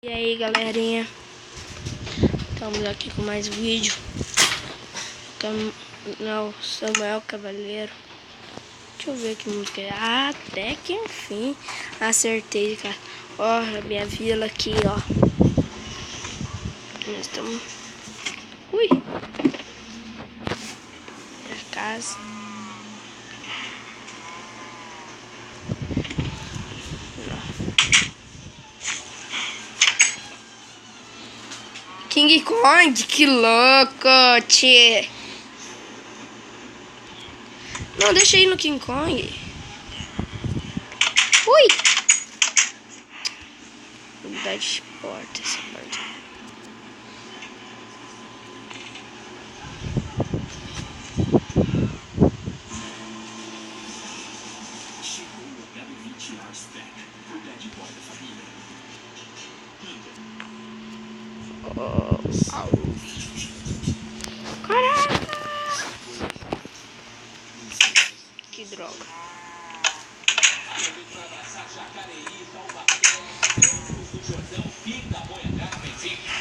E aí, galerinha, estamos aqui com mais vídeo. Não, Samuel Cavaleiro. Deixa eu ver que música é. Até que enfim acertei, cara. Ó, a minha vila aqui, ó. Nós estamos. Ui! A casa. King Kong, que louco, tchê. Não, deixa aí no King Kong. Ui! Vou mudar de porta essa porta. Caraca! Que droga.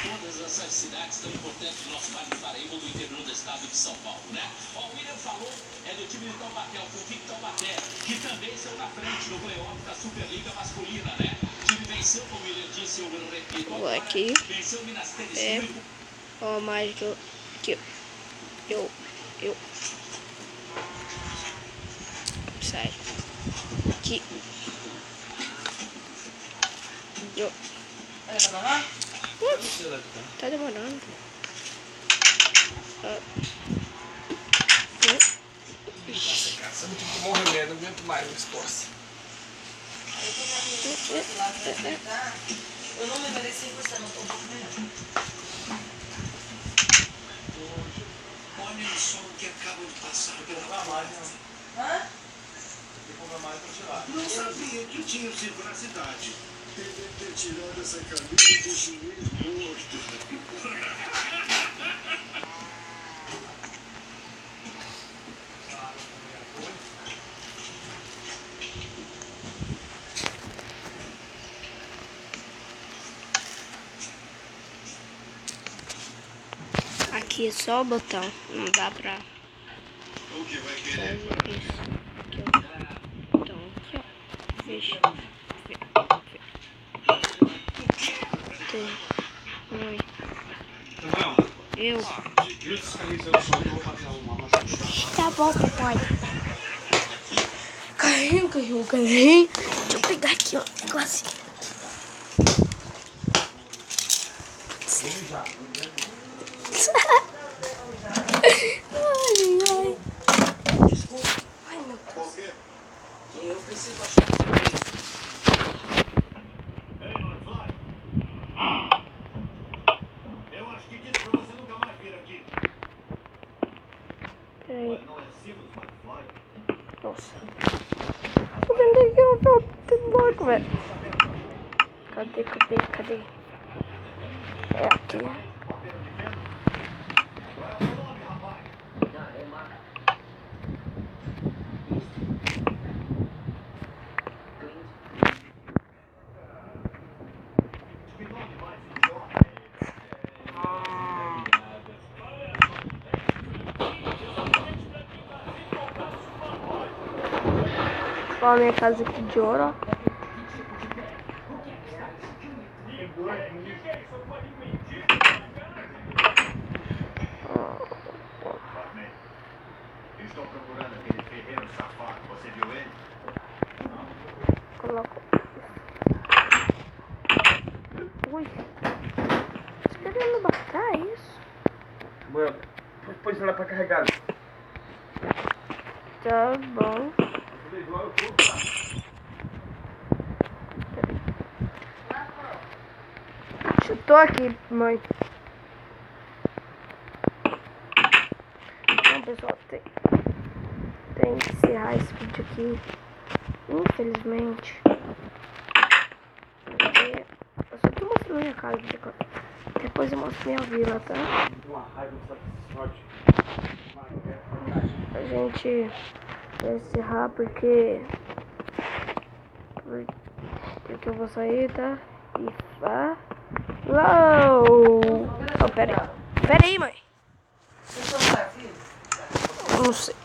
Todas essas cidades tão importantes do nosso Vale do Paraíba, do interior do estado de São Paulo, né? Ó, o William falou, é do time de Taubaté, o Convicto Taubaté, que também saiu na frente no playoff da Superliga Masculina, né? O time venceu, como o William disse, eu repito agora, aqui venceu o Minas Tênis. Ó, mágico. Aqui, eu. Sai. Aqui. Eu. Tá demorando. Nossa, cara, sabe o tipo de morrer, não aguento mais minhas costas. Eu não levarei 100%, não tô um pouco melhor. Olha o som que acaba de passar pela Hã? Não sabia que tinha sido na cidade. Deve ter tirado essa camisa de juiz morto. Aqui é só o botão. Não dá pra O que vai fazer querer? isso. Aqui, ó. Então, aqui, ó. Fecha. Eu. Tá bom, papai. Carrinho. Deixa eu pegar aqui, ó. Quase. Ai. Ai, meu Deus. Eu preciso achar. Eu acho que disse pra você nunca mais vir aqui. Peraí. Não é Simmons McFly? Nossa. Tô vendo aqui, eu tô louco, velho. Cadê? É aqui. Ó, a minha casa aqui de ouro, ó. Estou procurando aquele ferreiro safado. Você viu ele? Coloco. Ui. Esperando baixar isso. Mano, põe ela pra carregar. Tá bom. Chutou aqui, mãe. Então, pessoal, tem que encerrar esse vídeo aqui. Infelizmente. Porque eu só tô mostrando minha casa. Depois eu mostro minha vila, tá? Uma raiva dessa sorte. A gente vai encerrar porque eu vou sair, tá? E Uou! Oh, pera aí, mãe. Você só tá, filho? Não sei.